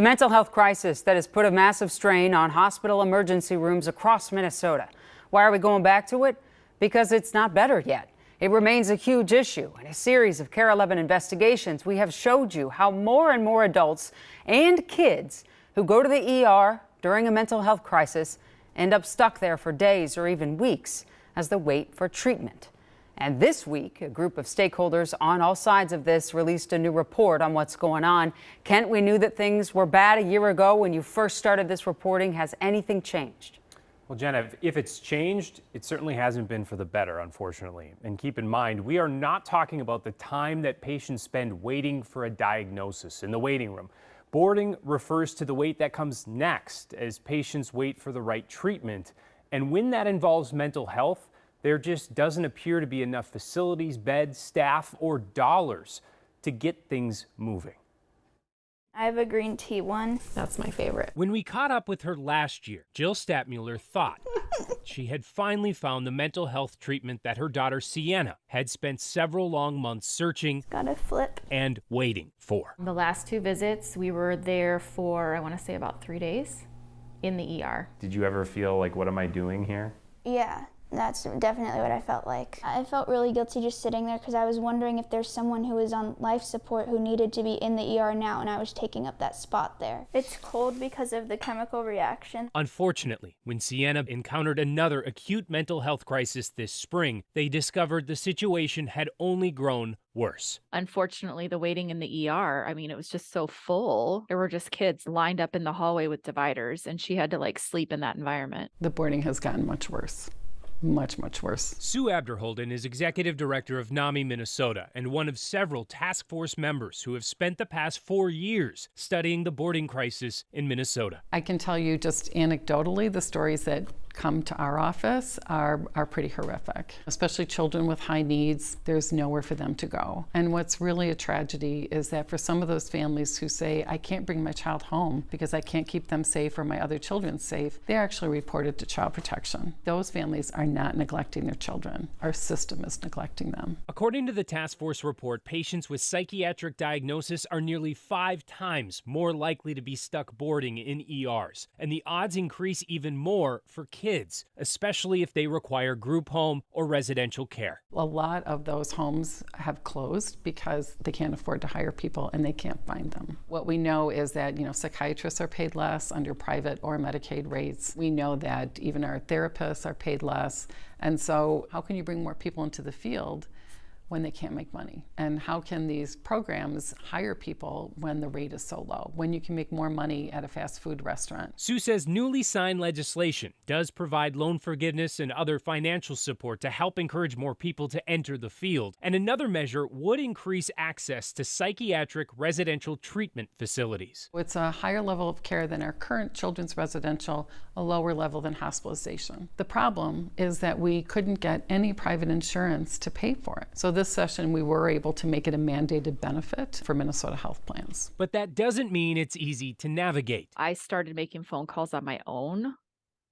The mental health crisis that has put a massive strain on hospital emergency rooms across Minnesota. Why are we going back to it? Because it's not better yet. It remains a huge issue. In a series of KARE 11 investigations, we have showed you how more and more adults and kids who go to the ER during a mental health crisis end up stuck there for days or even weeks as they wait for treatment. And this week, a group of stakeholders on all sides of this released a new report on what's going on. Kent, we knew that things were bad a year ago when you first started this reporting. Has anything changed? Well, Jenna, if it's changed, it certainly hasn't been for the better, unfortunately. And keep in mind, we are not talking about the time that patients spend waiting for a diagnosis in the waiting room. Boarding refers to the wait that comes next as patients wait for the right treatment. And when that involves mental health, there just doesn't appear to be enough facilities, beds, staff, or dollars to get things moving. I have a green tea one. That's my favorite. When we caught up with her last year, Jill Stadtmuller thought she had finally found the mental health treatment that her daughter Sienna had spent several long months searching Gotta flip. and waiting for. The last 2 visits, we were there for, I want to say, about 3 days in the ER. Did you ever feel like, what am I doing here? Yeah, that's definitely what I felt like. I felt really guilty just sitting there because I was wondering if there's someone who was on life support who needed to be in the ER now, and I was taking up that spot there. It's cold because of the chemical reaction. Unfortunately, when Sienna encountered another acute mental health crisis this spring, they discovered the situation had only grown worse. Unfortunately, the waiting in the ER, I mean, it was just so full. There were just kids lined up in the hallway with dividers, and she had to sleep in that environment. The boarding has gotten much worse. Much, much worse. Sue Abderholden is executive director of NAMI Minnesota and one of several task force members who have spent the past 4 years studying the boarding crisis in Minnesota. I can tell you just anecdotally, the stories that come to our office are pretty horrific, especially children with high needs. There's nowhere for them to go. And what's really a tragedy is that for some of those families who say, I can't bring my child home because I can't keep them safe or my other children safe, they're actually reported to Child Protection. Those families are not neglecting their children. Our system is neglecting them. According to the task force report, patients with psychiatric diagnosis are nearly 5 times more likely to be stuck boarding in ERs. And the odds increase even more for kids, especially if they require group home or residential care. A lot of those homes have closed because they can't afford to hire people and they can't find them. What we know is that, psychiatrists are paid less under private or Medicaid rates. We know that even our therapists are paid less. And so how can you bring more people into the field when they can't make money? And how can these programs hire people when the rate is so low, when you can make more money at a fast food restaurant? Sue says newly signed legislation does provide loan forgiveness and other financial support to help encourage more people to enter the field. And another measure would increase access to psychiatric residential treatment facilities. It's a higher level of care than our current children's residential, a lower level than hospitalization. The problem is that we couldn't get any private insurance to pay for it. So this session, we were able to make it a mandated benefit for Minnesota health plans. But that doesn't mean it's easy to navigate. I started making phone calls on my own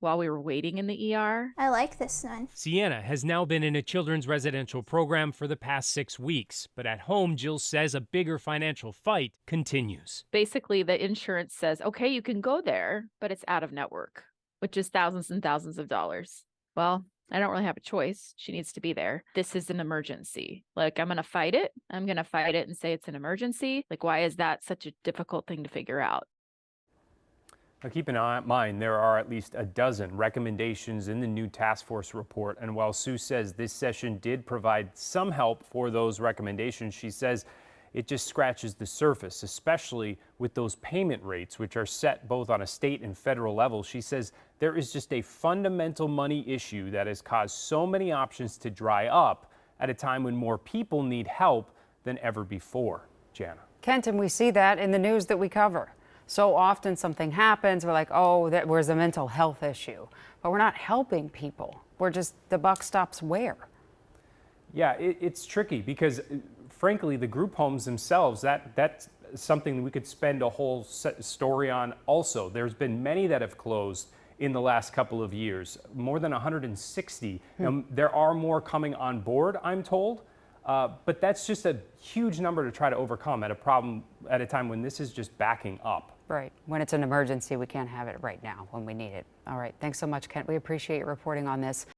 while we were waiting in the ER. I like this one. Sienna has now been in a children's residential program for the past 6 weeks, but at home, Jill says a bigger financial fight continues. Basically, the insurance says, okay, you can go there, but it's out of network, which is thousands and thousands of dollars. Well, I don't really have a choice. She needs to be there. This is an emergency. I'm going to fight it. I'm going to fight it and say it's an emergency. Why is that such a difficult thing to figure out? Now keep in mind, there are at least a dozen recommendations in the new task force report. And while Sue says this session did provide some help for those recommendations, she says it just scratches the surface, especially with those payment rates, which are set both on a state and federal level. She says there is just a fundamental money issue that has caused so many options to dry up at a time when more people need help than ever before. Jana. Kent, and we see that in the news that we cover. So often something happens, we're like, oh, that was a mental health issue. But we're not helping people. The buck stops where? Yeah, it's tricky because frankly, the group homes themselves, that's something we could spend a whole story on also. There's been many that have closed in the last couple of years, more than 160. There are more coming on board, I'm told, but that's just a huge number to try to overcome at a time when this is just backing up. Right. When it's an emergency, we can't have it right now when we need it. All right. Thanks so much, Kent. We appreciate your reporting on this.